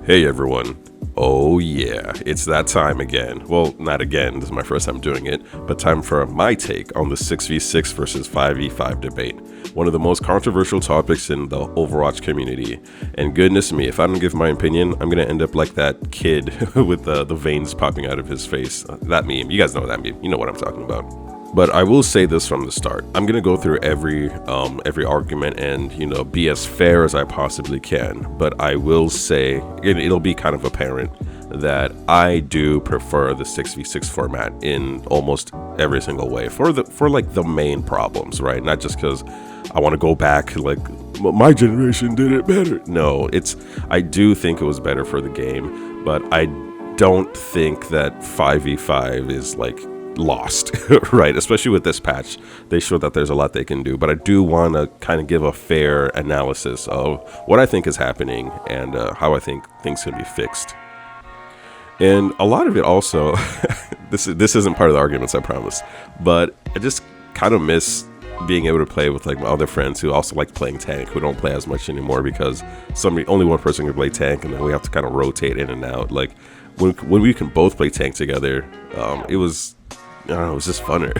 Hey everyone. Oh yeah, it's that time again. Well, not again, this is my first time doing it, but time for my take on the 6v6 versus 5v5 debate. One of the most controversial topics in the Overwatch community. And goodness me, if I don't give my opinion, I'm gonna end up like that kid with the veins popping out of his face. That meme, you guys know that meme, you know what I'm talking about. But I will say this from the start. I'm gonna go through every argument and be as fair as I possibly can. But I will say it'll be kind of apparent that I do prefer the 6v6 format in almost every single way for the main problems, right? Not just because I want to go back like my generation did it better. No, I do think it was better for the game, but I don't think that 5v5 is like lost, right? Especially with this patch, they show that there's a lot they can do, but I do want to kind of give a fair analysis of what I think is happening and how I think things can be fixed. And a lot of it also, this isn't part of the arguments, I promise, but I just kind of miss being able to play with like my other friends who also like playing tank, who don't play as much anymore because only one person can play tank, and then we have to kind of rotate in and out. Like when we can both play tank together, it was just funner.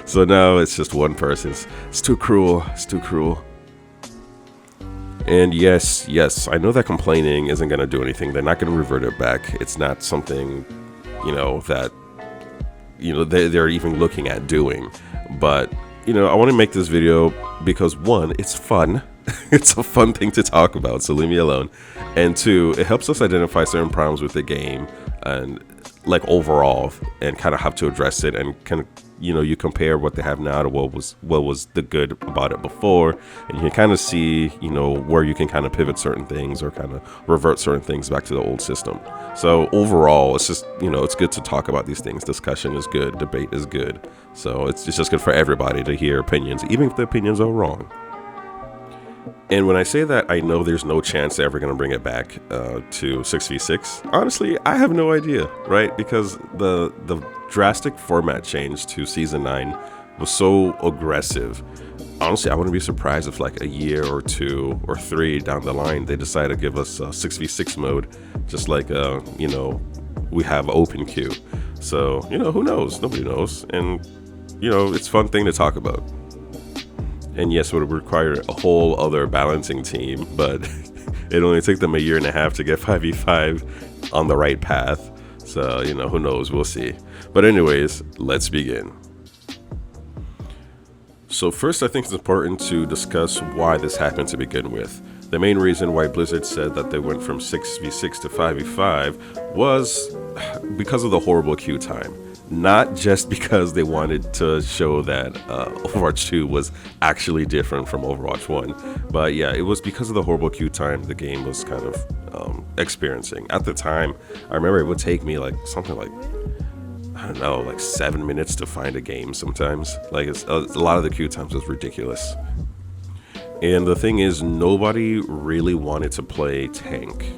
So now it's just one person. It's too cruel. It's too cruel. And yes, I know that complaining isn't going to do anything. They're not going to revert it back. It's not something, that, they're even looking at doing. But, I want to make this video because, one, it's fun. It's a fun thing to talk about, so leave me alone. And two, it helps us identify certain problems with the game and like overall, and kind of have to address it, and kind of you compare what they have now to what was the good about it before, and you can kind of see where you can kind of pivot certain things or kind of revert certain things back to the old system. So overall, it's just it's good to talk about these things. Discussion is good, debate is good, so it's just good for everybody to hear opinions, even if the opinions are wrong. And when I say that, I know there's no chance they're ever going to bring it back to 6v6. Honestly, I have no idea, right? Because the drastic format change to Season 9 was so aggressive. Honestly, I wouldn't be surprised if like a year or 2 or 3 down the line, they decide to give us a 6v6 mode, just like, we have open queue. So, who knows? Nobody knows. And, it's a fun thing to talk about. And yes, it would require a whole other balancing team, but it only took them a year and a half to get 5v5 on the right path. So, who knows? We'll see. But anyways, let's begin. So first, I think it's important to discuss why this happened to begin with. The main reason why Blizzard said that they went from 6v6 to 5v5 was because of the horrible queue time. Not just because they wanted to show that Overwatch 2 was actually different from Overwatch 1. But yeah, it was because of the horrible queue time the game was kind of experiencing. At the time, I remember it would take me like something like, I don't know, like 7 minutes to find a game sometimes. Like a lot of the queue times was ridiculous. And the thing is, nobody really wanted to play tank.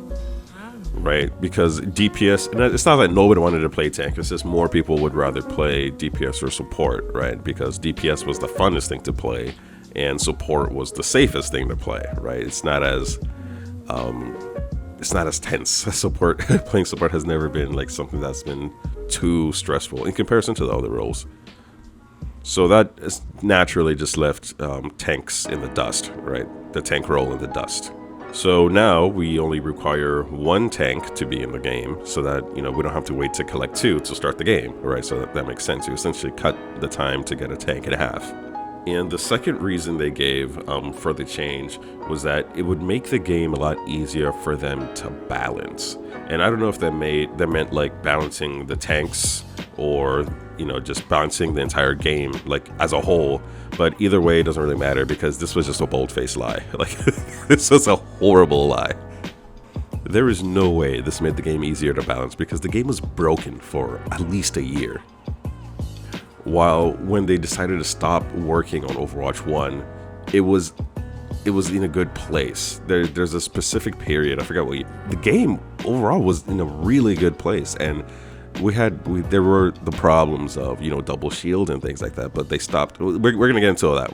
Right, because DPS, and it's not that nobody wanted to play tank, it's just more people would rather play DPS or support, right? Because DPS was the funnest thing to play, and support was the safest thing to play, right? It's not as tense. Playing support has never been like something that's been too stressful in comparison to the other roles. So that is naturally just left tanks in the dust, right? The tank role in the dust. So now we only require one tank to be in the game, so that we don't have to wait to collect 2 to start the game, right? So that makes sense. You essentially cut the time to get a tank in half. And the second reason they gave for the change was that it would make the game a lot easier for them to balance. And I don't know if that meant like balancing the tanks or just balancing the entire game like as a whole. But either way, it doesn't really matter because this was just a bold-faced lie. Like, this was a horrible lie. There is no way this made the game easier to balance because the game was broken for at least a year. While when they decided to stop working on Overwatch 1, it was in a good place. There's a specific period, I forgot what the game overall was in a really good place, and there were the problems of double shield and things like that, but they stopped. We're gonna get into all that.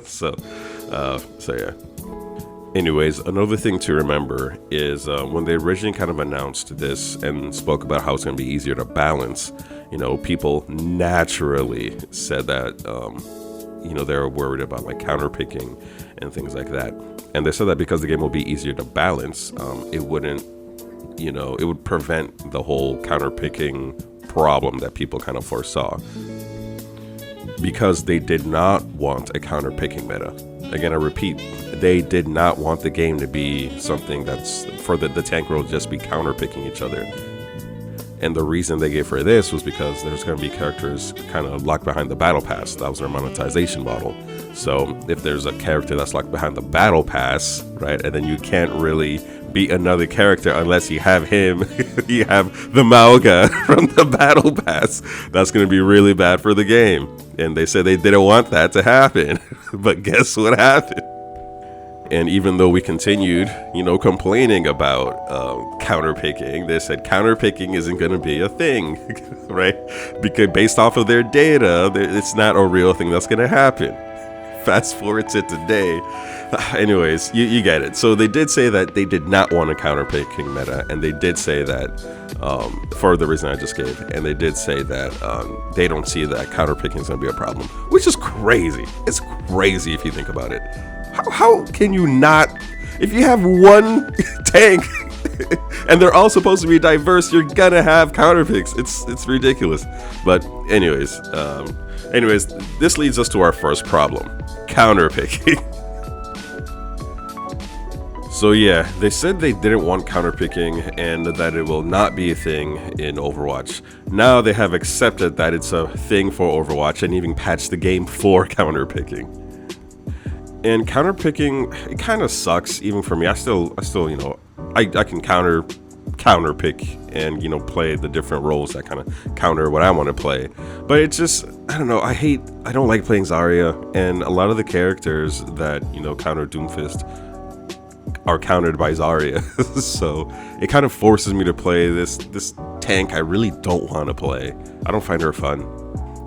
So yeah. Anyways, another thing to remember is when they originally kind of announced this and spoke about how it's going to be easier to balance, people naturally said that, they were worried about like counter picking and things like that. And they said that because the game will be easier to balance, it wouldn't, it would prevent the whole counter picking problem that people kind of foresaw. Because they did not want a counter picking meta. Again, I repeat, they did not want the game to be something that's for the tank role just be counter picking each other. And the reason they gave for this was because there's going to be characters kind of locked behind the battle pass. That was their monetization model. So if there's a character that's locked behind the battle pass, right, and then you can't really beat another character unless you have him, you have the Mauga from the battle pass, that's going to be really bad for the game. And they said they didn't want that to happen. But guess what happened? And even though we continued, complaining about counterpicking, they said counterpicking isn't going to be a thing, right? Because based off of their data, it's not a real thing that's going to happen. Fast forward to today. Anyways, you get it. So they did say that they did not want a counterpicking meta, and they did say that for the reason I just gave, and they did say that they don't see that counterpicking is going to be a problem, which is crazy. It's crazy if you think about it. How can you not, if you have one tank and they're all supposed to be diverse, you're gonna have counterpicks. It's ridiculous. But anyways, this leads us to our first problem: counterpicking. So yeah, they said they didn't want counterpicking and that it will not be a thing in Overwatch. Now they have accepted that it's a thing for Overwatch and even patched the game for counterpicking. And counterpicking, it kind of sucks even for me. I still, I can counterpick and play the different roles that kind of counter what I want to play. But it's just, I don't know. I don't like playing Zarya, and a lot of the characters that counter Doomfist are countered by Zarya. So it kind of forces me to play this tank I really don't want to play. I don't find her fun,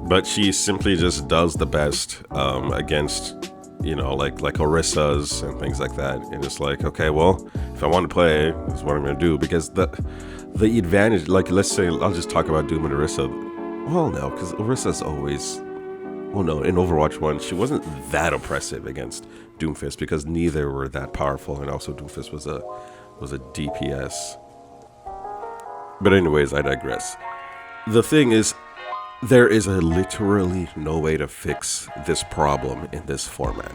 but she simply just does the best against like Orisa's and things like that. And it's like, okay, well, if I want to play, this is what I'm going to do. Because the advantage, like, let's say, I'll just talk about Doom and Orisa. Well, no, because Orisa's always, well, no, in Overwatch 1, she wasn't that oppressive against Doomfist because neither were that powerful. And also Doomfist was a DPS. But anyways, I digress. The thing is, there is literally no way to fix this problem in this format.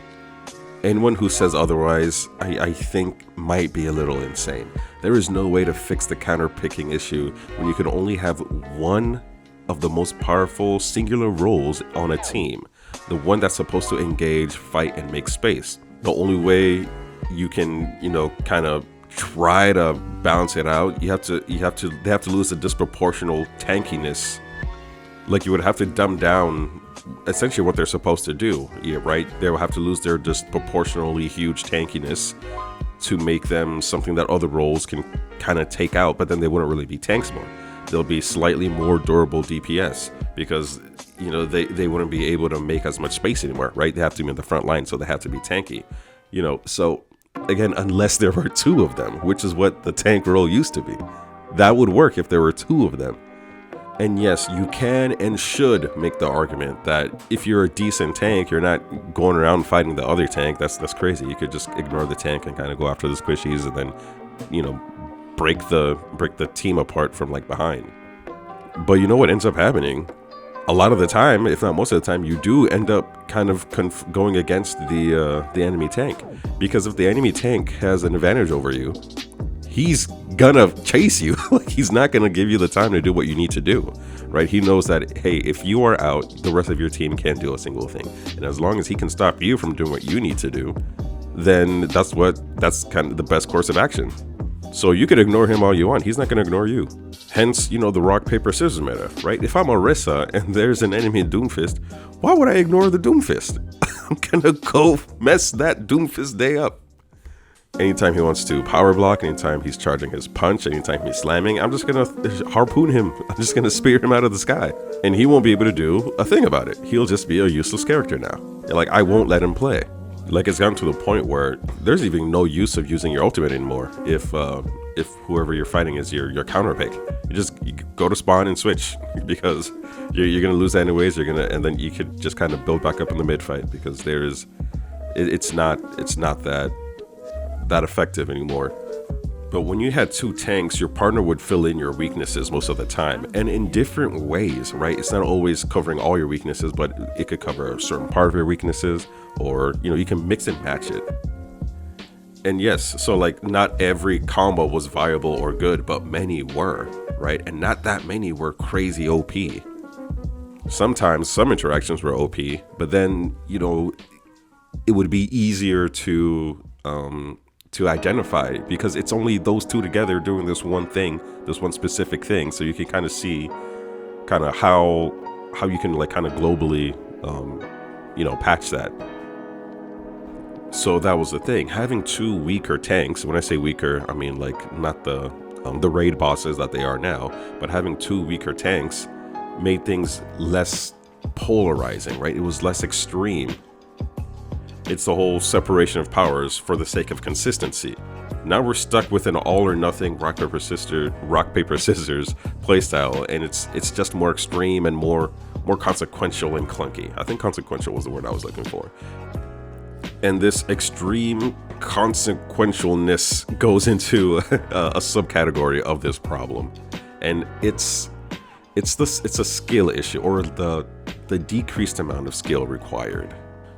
Anyone who says otherwise, I think might be a little insane. There is no way to fix the counter-picking issue when you can only have one of the most powerful singular roles on a team. The one that's supposed to engage, fight, and make space. The only way you can, kind of try to balance it out, they have to lose the disproportional tankiness. Like, you would have to dumb down essentially what they're supposed to do, right? They will have to lose their disproportionately huge tankiness to make them something that other roles can kind of take out, but then they wouldn't really be tanks more. They'll be slightly more durable DPS because, they wouldn't be able to make as much space anymore, right? They have to be in the front line, so they have to be tanky, So, again, unless there were two of them, which is what the tank role used to be. That would work if there were two of them. And yes, you can and should make the argument that if you're a decent tank, you're not going around fighting the other tank. That's crazy. You could just ignore the tank and kind of go after the squishies and then, break the team apart from like behind. But you know what ends up happening? A lot of the time, if not most of the time, you do end up kind of going against the enemy tank. Because if the enemy tank has an advantage over you, he's gonna chase you. Like, he's not gonna give you the time to do what you need to do, right? He knows that, hey, if you are out, the rest of your team can't do a single thing. And as long as he can stop you from doing what you need to do, then that's kind of the best course of action. So you could ignore him all you want. He's not gonna ignore you. Hence, the rock, paper, scissors meta, right? If I'm Orisa and there's an enemy Doomfist, why would I ignore the Doomfist? I'm gonna go mess that Doomfist day up. Anytime he wants to power block, anytime he's charging his punch, anytime he's slamming, I'm just gonna harpoon him. I'm just gonna spear him out of the sky. And he won't be able to do a thing about it. He'll just be a useless character now. Like, I won't let him play. Like, it's gotten to the point where there's even no use of using your ultimate anymore if whoever you're fighting is your counter pick. You go to spawn and switch because you're gonna lose anyways. And then you could just kind of build back up in the mid fight because it's not that effective anymore. But when you had two tanks, your partner would fill in your weaknesses most of the time, and in different ways, right? It's not always covering all your weaknesses, but it could cover a certain part of your weaknesses, or you can mix and match it. And yes, so like not every combo was viable or good, but many were, right? And not that many were crazy OP. Sometimes some interactions were OP, but then it would be easier to identify because it's only those two together doing this one thing, this one specific thing. So you can kind of see how you can like kind of globally, patch that. So that was the thing. Having two weaker tanks, when I say weaker, I mean like not the raid bosses that they are now, but having two weaker tanks made things less polarizing, right? It was less extreme. It's the whole separation of powers for the sake of consistency. Now we're stuck with an all or nothing rock paper scissors playstyle, and it's just more extreme and more consequential and clunky. I think consequential was the word I was looking for. And this extreme consequentialness goes into a subcategory of this problem, and it's a skill issue, or the decreased amount of skill required.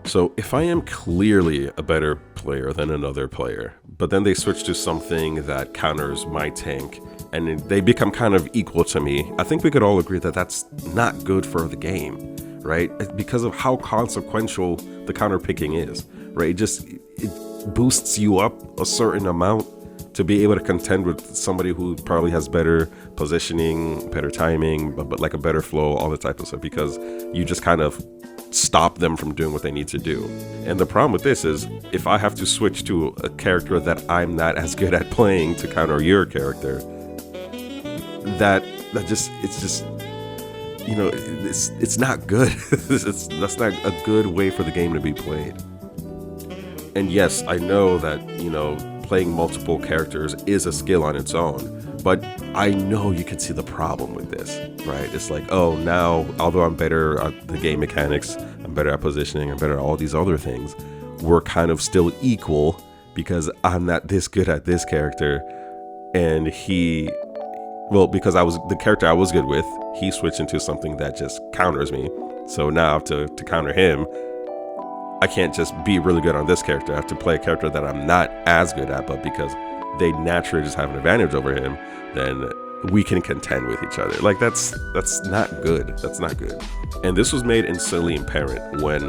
So if I am clearly a better player than another player, but then they switch to something that counters my tank and they become kind of equal to me, I think we could all agree that that's not good for the game, right? Because of how consequential the counter picking is, right? It boosts you up a certain amount to be able to contend with somebody who probably has better positioning, better timing, but like a better flow, all that type of stuff, because you just kind of stop them from doing what they need to do. And the problem with this is if I have to switch to a character that I'm not as good at playing to counter your character, it's not good. That's not a good way for the game to be played. And yes, I know that playing multiple characters is a skill on its own, but I know you can see the problem with this, right? It's like, oh, now, although I'm better at the game mechanics, I'm better at positioning, I'm better at all these other things, we're kind of still equal because I'm not this good at this character, and because the character I was good with, he switched into something that just counters me. So now I have to counter him. I can't just be really good on this character. I have to play a character that I'm not as good at, but because they naturally just have an advantage over him, then we can contend with each other. Like that's not good. That's not good. And this was made insanely apparent when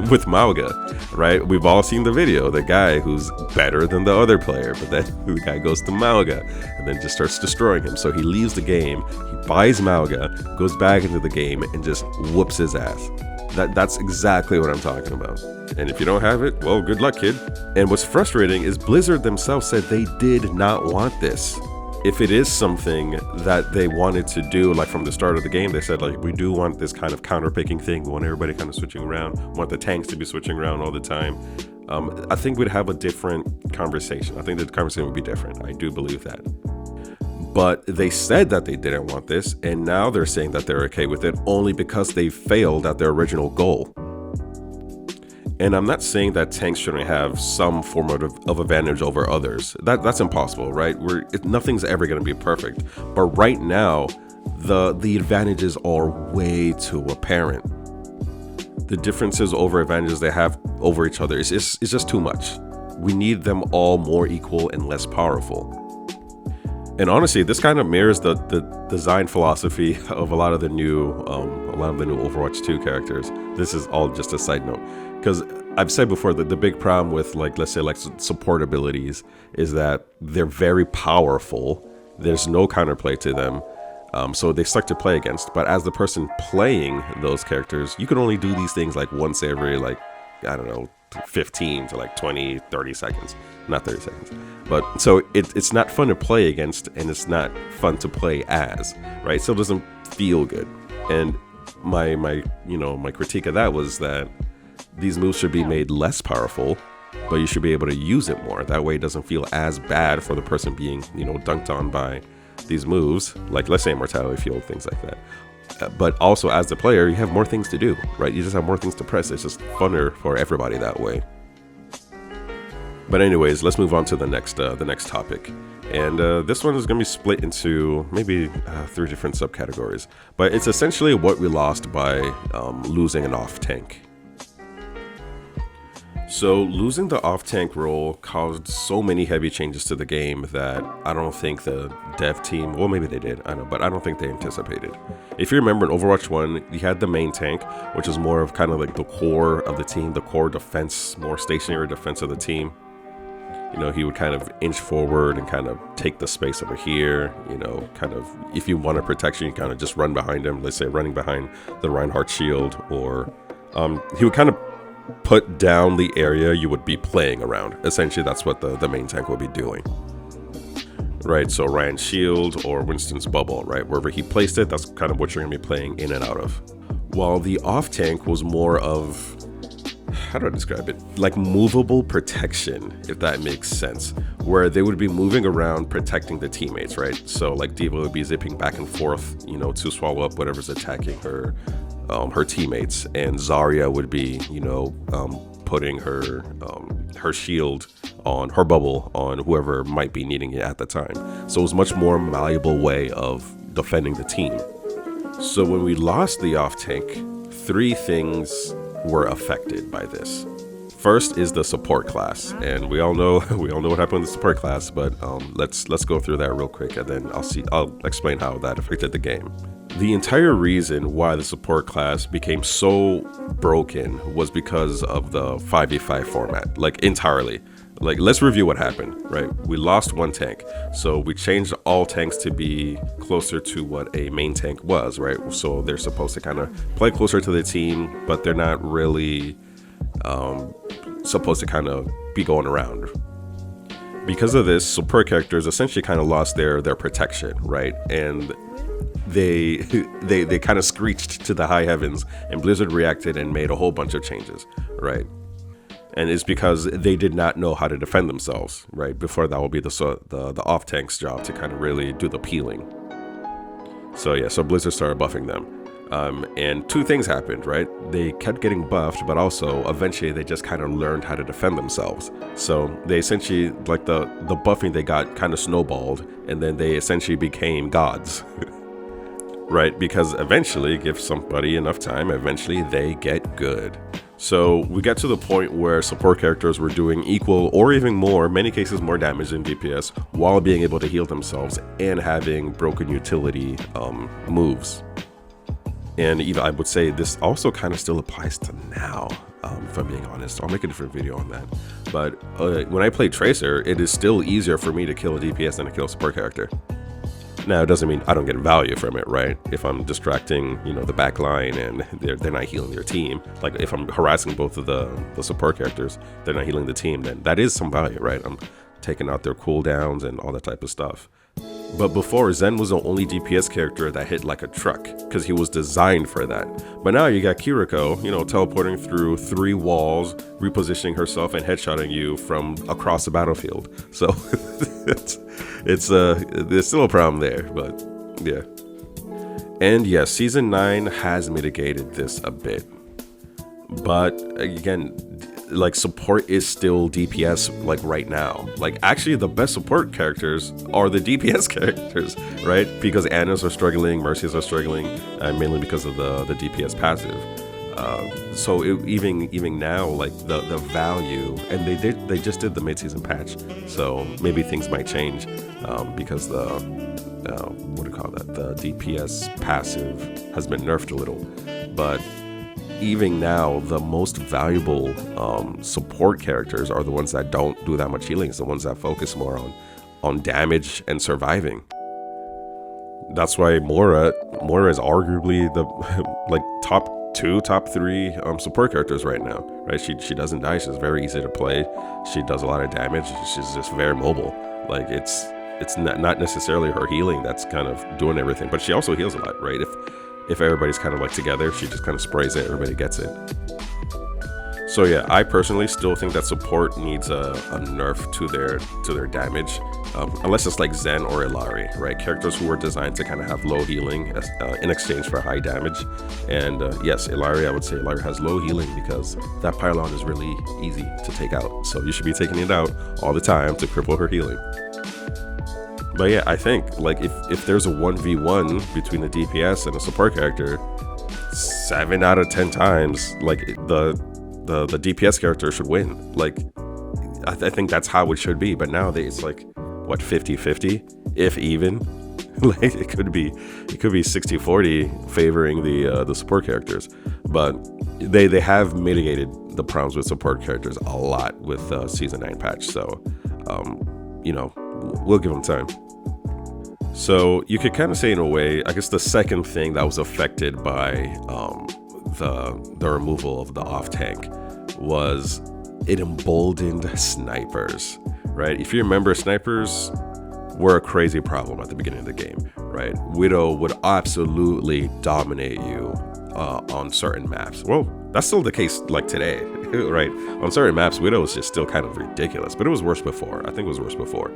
with Mauga, right? We've all seen the video, the guy who's better than the other player, but then the guy goes to Mauga and then just starts destroying him. So he leaves the game, he buys Mauga, goes back into the game and just whoops his ass. That's exactly what I'm talking about. And if you don't have it, well, good luck, kid. And what's frustrating is Blizzard themselves said they did not want this. If it is something that they wanted to do, like from the start of the game, they said, like, we do want this kind of counter-picking thing. We want everybody kind of switching around. We want the tanks to be switching around all the time. I think we'd have a different conversation. I think the conversation would be different. I do believe that. But they said that they didn't want this, and now they're saying that they're okay with it only because they failed at their original goal. And I'm not saying that tanks shouldn't have some form of advantage over others. That's impossible, right? Nothing's ever going to be perfect. But right now, the advantages are way too apparent. The differences over advantages they have over each other is just too much. We need them all more equal and less powerful. And honestly, this kind of mirrors the design philosophy of a lot of the new Overwatch 2 characters. This is all just a side note, because I've said before that the big problem with let's say support abilities is that they're very powerful. There's no counterplay to them, so they suck to play against. But as the person playing those characters, you can only do these things like once every 15 to 20, 30 seconds. Not 30 seconds. But so it's not fun to play against, and it's not fun to play as, right? So it doesn't feel good. And my critique of that was that these moves should be made less powerful, but you should be able to use it more. That way it doesn't feel as bad for the person being, dunked on by these moves, like let's say Immortality Field, things like that. But also as the player, you have more things to do, right? You just have more things to press. It's just funner for everybody that way. But anyways, let's move on to the next topic. And this one is going to be split into maybe 3 different subcategories. But it's essentially what we lost by losing an off-tank. So losing the off-tank role caused so many heavy changes to the game that I don't think the dev team, well maybe they did, I don't know, but I don't think they anticipated. If you remember in Overwatch 1, you had the main tank, which is more of kind of like the core of the team, the core defense, more stationary defense of the team. He would kind of inch forward and kind of take the space over here, kind of, if you want a protection, you kind of just run behind him, let's say running behind the Reinhardt shield, or he would kind of put down the area you would be playing around. Essentially, that's what the main tank will be doing. Right, so Ryan's shield or Winston's bubble, right? Wherever he placed it, that's kind of what you're going to be playing in and out of. While the off tank was more of, how do I describe it? Like movable protection, if that makes sense. Where they would be moving around protecting the teammates, right? So like D.Va would be zipping back and forth, to swallow up whatever's attacking her teammates, and Zarya would be, putting her shield on her bubble on whoever might be needing it at the time. So it was much more malleable way of defending the team. So when we lost the off tank, 3 things were affected by this. First is the support class, and we all know what happened with the support class, but let's go through that real quick, and then I'll explain how that affected the game. The entire reason why the support class became so broken was because of the 5v5 format, like entirely. Like, let's review what happened, right? We lost 1 tank, so we changed all tanks to be closer to what a main tank was, right? So they're supposed to kind of play closer to the team, but they're not really supposed to kind of be going around. Because of this, support characters essentially kind of lost their protection, right? And they kind of screeched to the high heavens, and Blizzard reacted and made a whole bunch of changes, right? And it's because they did not know how to defend themselves, right? Before that will be the off tank's job to kind of really do the peeling. So yeah, so Blizzard started buffing them. And 2 things happened, right? They kept getting buffed, but also eventually they just kind of learned how to defend themselves. So they essentially, like the buffing they got kind of snowballed, and then they essentially became gods. Right? Because eventually, give somebody enough time, eventually they get good. So we get to the point where support characters were doing equal or even more, many cases more damage than DPS, while being able to heal themselves and having broken utility moves. And even I would say this also kind of still applies to now, if I'm being honest. I'll make a different video on that. But when I play Tracer, it is still easier for me to kill a DPS than to kill a support character. Now, it doesn't mean I don't get value from it, right? If I'm distracting, the back line and they're not healing their team, like if I'm harassing both of the support characters, they're not healing the team, then that is some value, right? I'm taking out their cooldowns and all that type of stuff. But before, Zen was the only DPS character that hit like a truck, because he was designed for that. But now you got Kiriko, teleporting through 3 walls, repositioning herself and headshotting you from across the battlefield. So there's still a problem there, but yeah. And yes, Season 9 has mitigated this a bit. But again, like support is still DPS like right now. Like actually the best support characters are the DPS characters, right? Because Annas are struggling, Mercy's are struggling, mainly because of the DPS passive. So even now, like the value, and they just did the mid-season patch, so maybe things might change because the what do you call that? The DPS passive has been nerfed a little, but even now, the most valuable support characters are the ones that don't do that much healing. It's the ones that focus more on damage and surviving. That's why Moira is arguably the like top 2, top 3 support characters right now. Right? She doesn't die. She's very easy to play. She does a lot of damage. She's just very mobile. Like it's not necessarily her healing that's kind of doing everything, but she also heals a lot, right? If everybody's kind of like together, she just kind of sprays it, everybody gets it. So yeah, I personally still think that support needs a nerf to their damage, unless it's like Zen or Illari, right? Characters who were designed to kind of have low healing in exchange for high damage. And yes, Illari, I would say Illari has low healing because that pylon is really easy to take out. So you should be taking it out all the time to cripple her healing. But yeah, I think like if there's a 1v1 between the DPS and a support character, 7 out of 10 times, like the DPS character should win. Like I think that's how it should be. But nowadays, like what, 50-50, if even. Like it could be 60-40 favoring the support characters. But they have mitigated the problems with support characters a lot with season 9 patch. So you know, we'll give them time. So you could kind of say in a way, I guess the second thing that was affected by the removal of the off tank was it emboldened snipers, right? If you remember, snipers were a crazy problem at the beginning of the game, right? Widow would absolutely dominate you on certain maps. Well, that's still the case like today, right? On certain maps, Widow is just still kind of ridiculous, but it was worse before. I think it was worse before.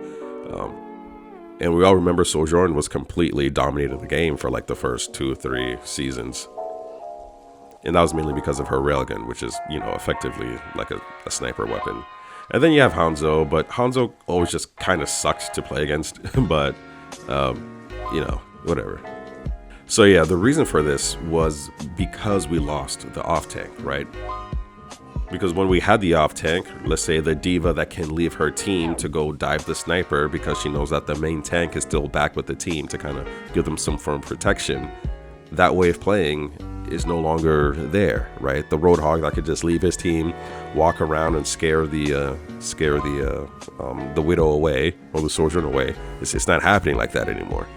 And we all remember Sojourn was completely dominating the game for like the first 2-3 seasons. And that was mainly because of her railgun, which is, you know, effectively like a sniper weapon. And then you have Hanzo, but Hanzo always just kind of sucks to play against, but, you know, whatever. So yeah, the reason for this was because we lost the off tank, right? Because when we had the off tank, let's say the diva that can leave her team to go dive the sniper because she knows that the main tank is still back with the team to kind of give them some form of protection, that way of playing is no longer there, right? The Roadhog that could just leave his team, walk around and scare the Widow away or the Sojourn away. It's not happening like that anymore.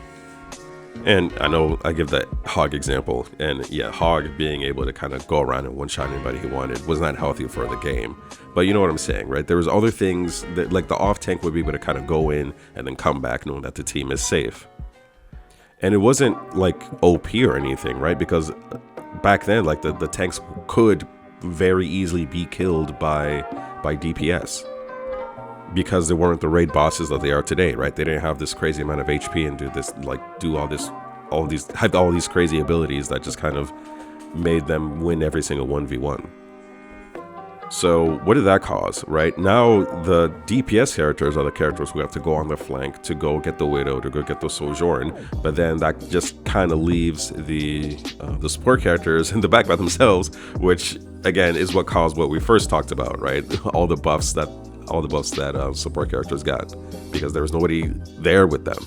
And I know I give that Hog example, and yeah, Hog being able to kind of go around and one-shot anybody he wanted was not healthy for the game. But you know what I'm saying, right? There was other things that, like the off tank would be able to kind of go in and then come back knowing that the team is safe. And it wasn't like OP or anything, right? Because back then, like the tanks could very easily be killed by DPS. Because they weren't the raid bosses that they are today, right? They didn't have this crazy amount of HP and have all these crazy abilities that just kind of made them win every single 1v1. So what did that cause, right? Now the DPS characters are the characters who have to go on the flank to go get the Widow, to go get the Sojourn, but then that just kind of leaves the support characters in the back by themselves, which again is what caused what we first talked about, right? All the buffs that support characters got, because there was nobody there with them.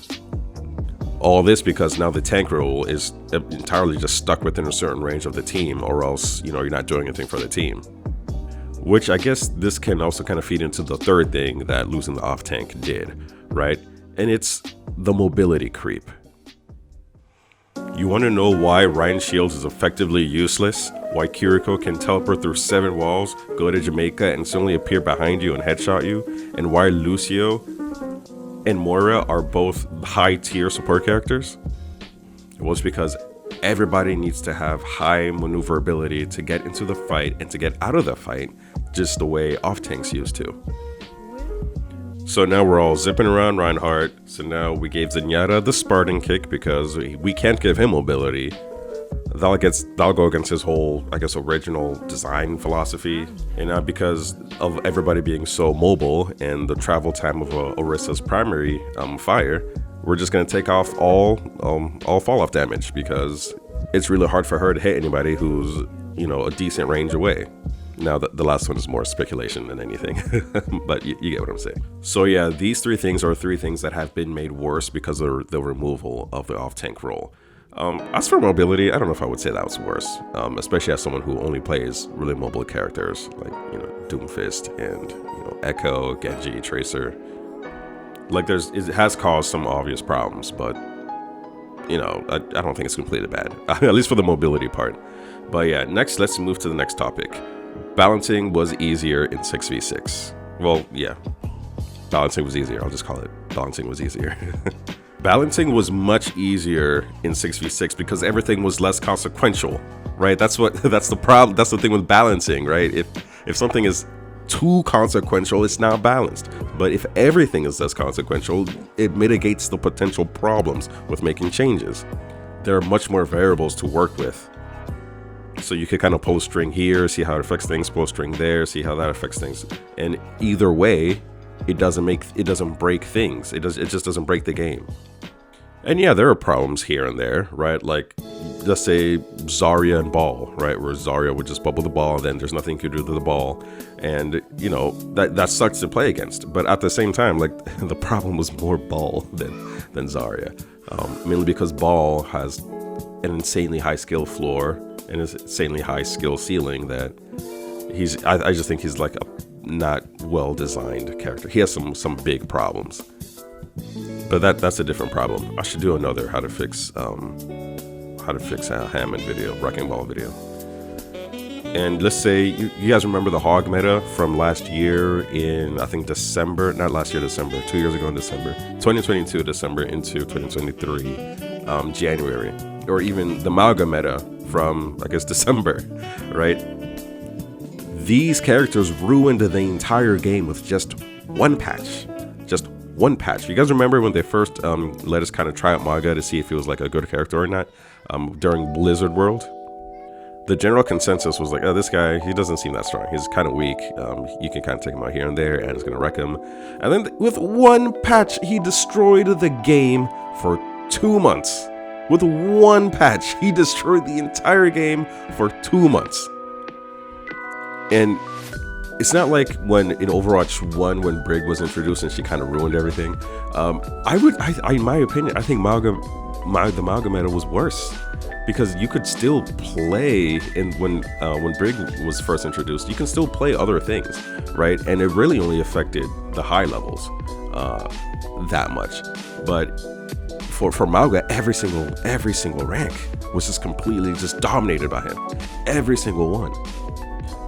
All this because now the tank role is entirely just stuck within a certain range of the team, or else, you know, you're not doing anything for the team. Which I guess this can also kind of feed into the third thing that losing the off tank did, right? And it's the mobility creep. You want to know why Ryan Shields is effectively useless? Why Kiriko can teleport through 7 walls, go to Jamaica, and suddenly appear behind you and headshot you? And why Lucio and Moira are both high-tier support characters? Well, it's because everybody needs to have high maneuverability to get into the fight and to get out of the fight, just the way off-tanks used to. So now we're all zipping around Reinhardt. So now we gave Zenyatta the Spartan kick because we can't give him mobility. That'll go against his whole, I guess, original design philosophy. And not because of everybody being so mobile and the travel time of Orissa's primary fire, we're just going to take off all fall-off damage because it's really hard for her to hit anybody who's, you know, a decent range away. Now, the last one is more speculation than anything, but you get what I'm saying. So yeah, these 3 things are 3 things that have been made worse because of the removal of the off-tank role. As for mobility, I don't know if I would say that was worse, especially as someone who only plays really mobile characters like, you know, Doomfist and, you know, Echo, Genji, Tracer. Like it has caused some obvious problems, but, you know, I don't think it's completely bad, at least for the mobility part. But yeah, next, let's move to the next topic. Balancing was easier in 6v6. Well, yeah, balancing was easier. I'll just call it balancing was easier. Balancing was much easier in 6v6 because everything was less consequential, right? That's the problem. That's the thing with balancing, right? If something is too consequential, it's not balanced. But if everything is less consequential, it mitigates the potential problems with making changes. There are much more variables to work with. So you could kind of pull a string here, see how it affects things, pull a string there, see how that affects things. And either way, it doesn't break things. It just doesn't break the game. And yeah, there are problems here and there, right? Like, let's say Zarya and ball, right? Where Zarya would just bubble the ball, and then there's nothing you can do to the ball. And, you know, that sucks to play against. But at the same time, like, the problem was more ball than Zarya. Mainly because ball has an insanely high skill floor and an insanely high skill ceiling that I just think he's like a not well designed character. He has some big problems. But that's a different problem. I should do another how to fix a Hammond video, Wrecking Ball video. And let's say you guys remember the hog meta from last year in, I think, December, not last year, December, 2 years ago in December, 2022 December into 2023 January, or even the Malga meta from, I guess, December, right? These characters ruined the entire game with just one patch. Just one patch. You guys remember when they first let us kind of try out Malga to see if he was like a good character or not during Blizzard World? The general consensus was like, oh, this guy, he doesn't seem that strong. He's kind of weak. You can kind of take him out here and there, and it's going to wreck him. And then with one patch, he destroyed the game for 2 months. With one patch, he destroyed the entire game for 2 months. And it's not like when in Overwatch 1, when Brig was introduced and she kind of ruined everything. In my opinion, I think the Malga meta was worse. Because you could still play, when Brig was first introduced, you can still play other things, right? And it really only affected the high levels that much. But for Malga, every single rank was just completely just dominated by him, every single one.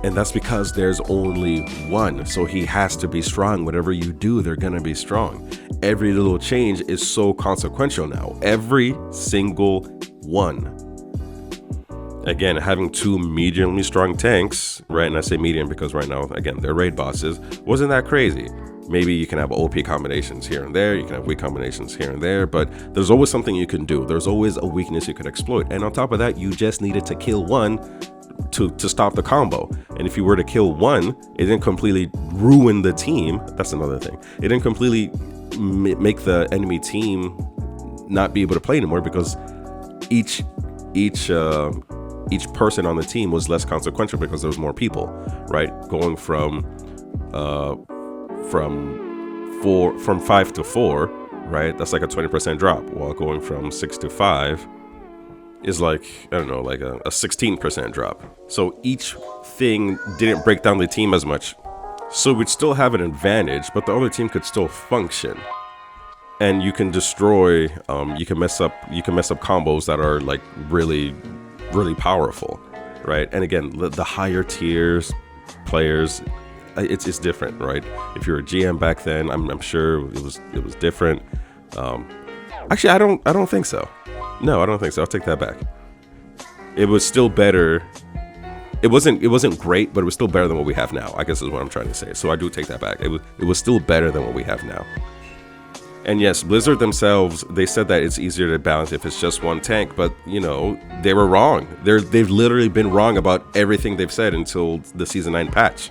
And that's because there's only one, so he has to be strong. Whatever you do, they're gonna be strong. Every little change is so consequential now. Every single one. Again, having two mediumly strong tanks, right? And I say medium because right now, again, they're raid bosses, wasn't that crazy. Maybe you can have OP combinations here and there, you can have weak combinations here and there, but there's always something you can do. There's always a weakness you could exploit. And on top of that, you just needed to kill one to stop the combo. And if you were to kill one, it didn't completely ruin the team. That's another thing. It didn't completely make the enemy team not be able to play anymore, because each person on the team was less consequential because there was more people, right? Going from 5 to 4, right? That's like a 20% drop, while going from 6 to 5 is like, I don't know, like a 16% drop. So each thing didn't break down the team as much. So we'd still have an advantage, but the other team could still function. And you can destroy, you can mess up combos that are like really powerful, right? And again, the higher tiers players, it's different, right? If you're a GM back then, I'm sure it was different. Actually, I don't think so. No, I don't think so. I'll take that back. It was still better. It wasn't great, but it was still better than what we have now, I guess is what I'm trying to say. So I do take that back. It was still better than what we have now. And yes, Blizzard themselves, they said that it's easier to balance if it's just one tank, but you know, they were wrong. They've literally been wrong about everything they've said until the Season 9 patch.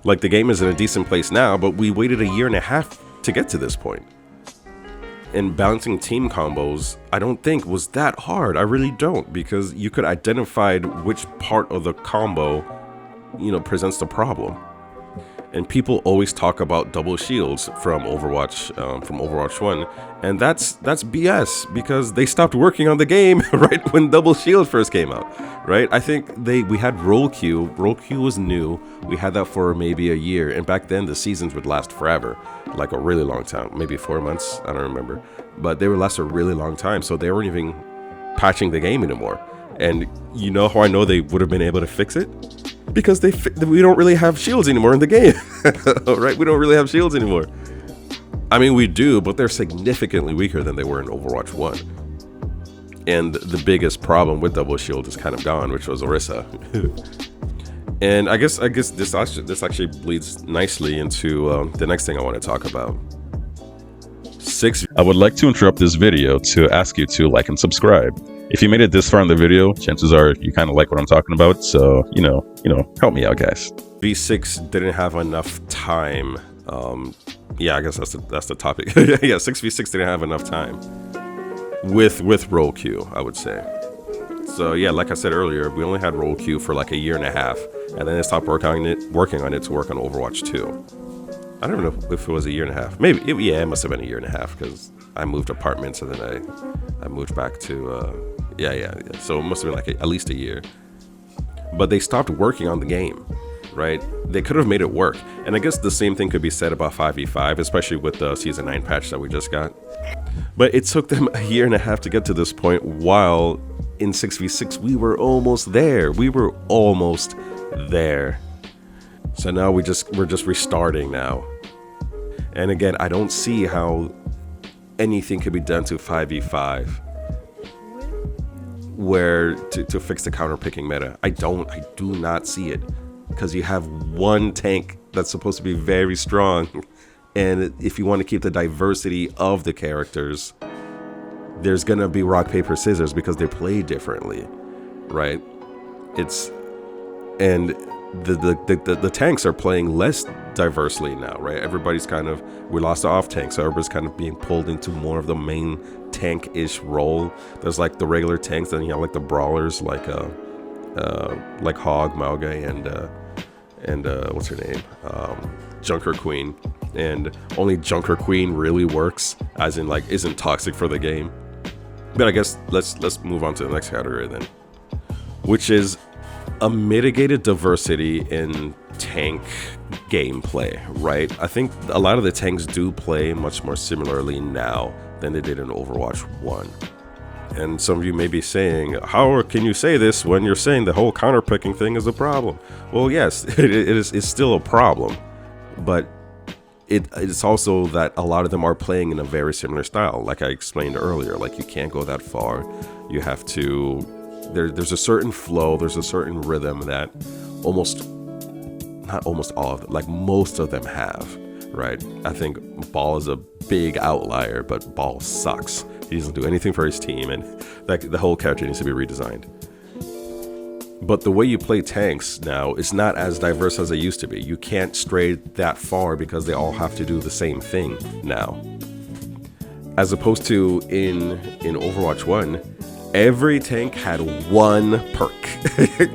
Like, the game is in a decent place now, but we waited 1.5 years to get to this point. And balancing team combos, I don't think was that hard. I really don't, because you could identify which part of the combo, you know, presents the problem. And people always talk about double shields from Overwatch 1, and that's BS, because they stopped working on the game right when double shield first came out, right? I think we had roll queue. Roll queue was new. We had that for maybe a year, and back then the seasons would last forever, like a really long time, maybe 4 months. I don't remember, but they would last a really long time. So they weren't even patching the game anymore. And you know how I know they would have been able to fix it? Because we don't really have shields anymore in the game, right? We don't really have shields anymore. I mean, we do, but they're significantly weaker than they were in Overwatch 1. And the biggest problem with double shield is kind of gone, which was Orisa. And I guess this actually bleeds nicely into the next thing I want to talk about. I would like to interrupt this video to ask you to like and subscribe. If you made it this far in the video, chances are you kind of like what I'm talking about. So, help me out, guys. V6 didn't have enough time. Yeah, I guess that's the topic. Yeah, 6v6 didn't have enough time with role queue, I would say. So yeah, like I said earlier, we only had role queue for like a year and a half, and then they stopped working on it to work on Overwatch 2. I don't know if it was a year and a half. Maybe, it must have been a year and a half because I moved apartments and then I moved back to, yeah. So it must have been like at least a year. But they stopped working on the game, right? They could have made it work. And I guess the same thing could be said about 5v5, especially with the Season 9 patch that we just got. But it took them a year and a half to get to this point, while in 6v6 we were almost there. So now we're just restarting now. And again, I don't see how anything could be done to 5v5 where to fix the counter picking meta. I do not see it, because you have one tank that's supposed to be very strong, and if you want to keep the diversity of the characters, there's gonna be rock paper scissors because they play differently, right? The tanks are playing less diversely now, right? Everybody's we lost the off tank, so everybody's kind of being pulled into more of the main tank-ish role. There's like the regular tanks, then you have like the brawlers, like Hog, Mauga, and what's her name, Junker Queen. And only Junker Queen really works, as in like isn't toxic for the game. But I guess let's move on to the next category then, which is a mitigated diversity in tank gameplay, right? I think a lot of the tanks do play much more similarly now than they did in Overwatch 1. And some of you may be saying, how can you say this when you're saying the whole counterpicking thing is a problem? Well, yes, it's still a problem, but it's also that a lot of them are playing in a very similar style. Like I explained earlier, like you can't go that far. You have to, there's a certain flow, there's a certain rhythm that not almost all of them, like most of them have, right? I think Ball is a big outlier, but Ball sucks. He doesn't do anything for his team, and the whole character needs to be redesigned. But the way you play tanks now is not as diverse as it used to be. You can't stray that far because they all have to do the same thing now. As opposed to in Overwatch 1, every tank had one perk.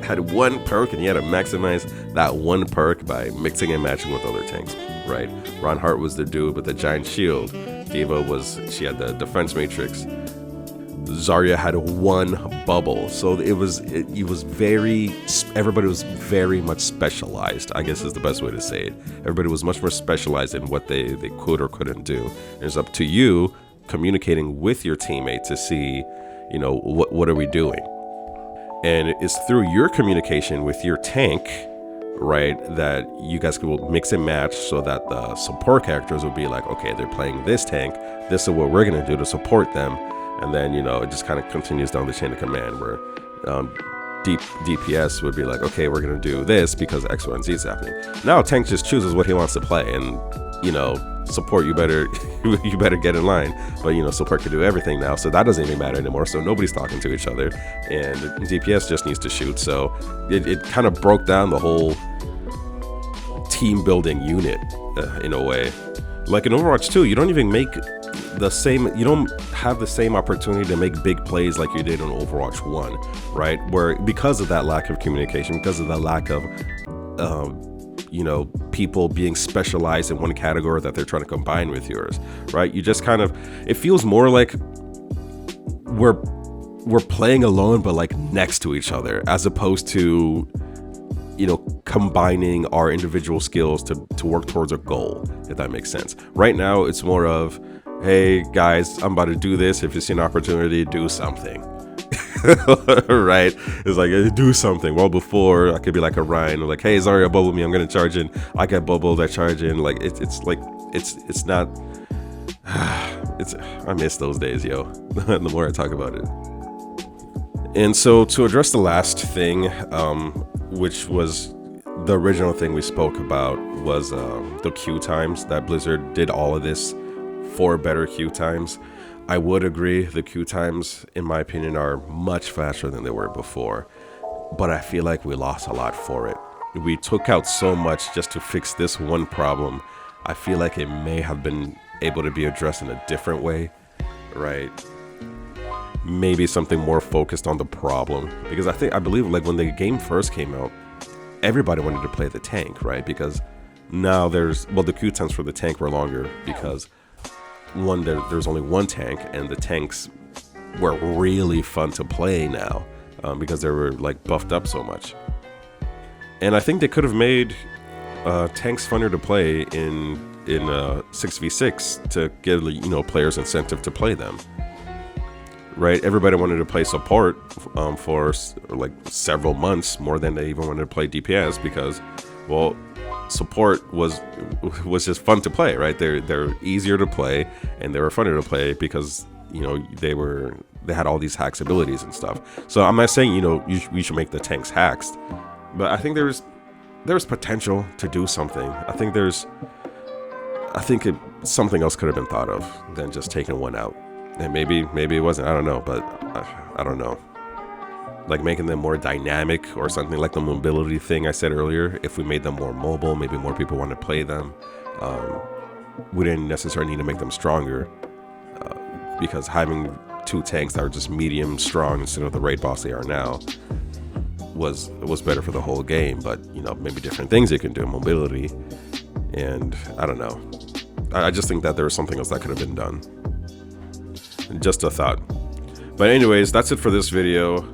Had one perk, and you had to maximize that one perk by mixing and matching with other tanks, right? Reinhardt was the dude with the giant shield. D.Va she had the defense matrix. Zarya had one bubble, so everybody was very much specialized, I guess is the best way to say it. Everybody was much more specialized in what they could or couldn't do. And it's up to you communicating with your teammate to see, what are we doing? And it's through your communication with your tank, right, that you guys will mix and match so that the support characters will be like, okay, they're playing this tank, this is what we're going to do to support them. And then, it just kind of continues down the chain of command where DPS would be like, okay, we're going to do this because X, Y, and Z is happening. Now tank just chooses what he wants to play, and, support, you better get in line. But, support can do everything now, so that doesn't even matter anymore. So nobody's talking to each other, and DPS just needs to shoot. So it kind of broke down the whole team building unit in a way. Like in Overwatch 2, you don't have the same opportunity to make big plays like you did in Overwatch 1, right? Where because of that lack of communication, because of the lack of people being specialized in one category that they're trying to combine with yours, right? You just it feels more like we're playing alone but like next to each other, as opposed to combining our individual skills to work towards a goal, if that makes sense. Right now it's more of, hey guys, I'm about to do this, if you see an opportunity, do something. Right? It's like, do something. Well, before I could be like a Ryan, like, hey Zarya, bubble me, I'm gonna charge in. I get bubbled, I charge in. Like it's not I miss those days, yo. The more I talk about it. And so to address the last thing, which was the original thing we spoke about was the queue times, that Blizzard did all of this for better queue times. I would agree the queue times, in my opinion, are much faster than they were before, but I feel like we lost a lot for it. We took out so much just to fix this one problem. I feel like it may have been able to be addressed in a different way, right? Maybe something more focused on the problem, because I believe like when the game first came out, everybody wanted to play the tank, right? Because now the queue times for the tank were longer because one, there's only one tank, and the tanks were really fun to play now because they were like buffed up so much. And I think they could have made tanks funner to play in 6v6 to give players incentive to play them. Right, everybody wanted to play support for like several months more than they even wanted to play DPS because, well, support was just fun to play, right? They're easier to play and they were funner to play because they had all these hacks abilities and stuff. So I'm not saying we should make the tanks hacks, but I think there's potential to do something. I think something else could have been thought of than just taking one out. And maybe it wasn't, I don't know, but I don't know. Like making them more dynamic or something like the mobility thing I said earlier. If we made them more mobile, maybe more people want to play them. We didn't necessarily need to make them stronger because having two tanks that are just medium strong instead of the raid boss they are now was better for the whole game. But, maybe different things you can do, mobility. And I don't know. I just think that there was something else that could have been done. Just a thought. But anyways, that's it for this video,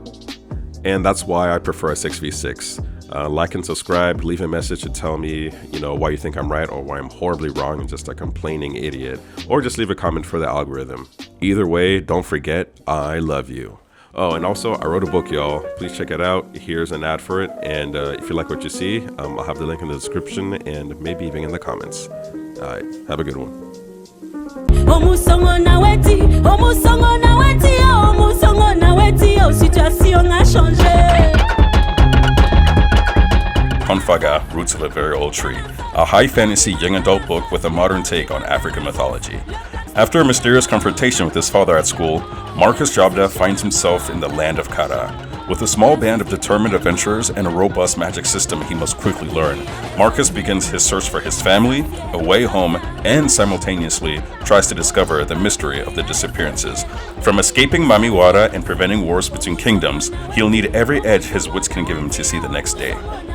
and that's why I prefer a 6v6. Like and subscribe, leave a message to tell me why you think I'm right or why I'm horribly wrong and just a complaining idiot, or just leave a comment for the algorithm. Either way, don't forget, I love you. Oh, and also I wrote a book, y'all. Please check it out. Here's an ad for it, and if you like what you see, I'll have the link in the description and maybe even in the comments. Alright, have a good one. Confaga, Roots of a Very Old Tree, a high fantasy young adult book with a modern take on African mythology. After a mysterious confrontation with his father at school, Marcus Jobda finds himself in the land of Kara. With a small band of determined adventurers and a robust magic system he must quickly learn, Marcus begins his search for his family, a way home, and simultaneously tries to discover the mystery of the disappearances. From escaping Mamiwara and preventing wars between kingdoms, he'll need every edge his wits can give him to see the next day.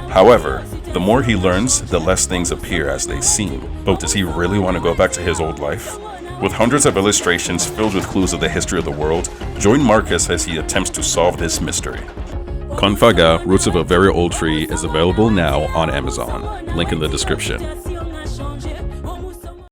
However, the more he learns, the less things appear as they seem. But does he really want to go back to his old life? With hundreds of illustrations filled with clues of the history of the world, join Marcus as he attempts to solve this mystery. Confaga, Roots of a Very Old Tree is available now on Amazon. Link in the description.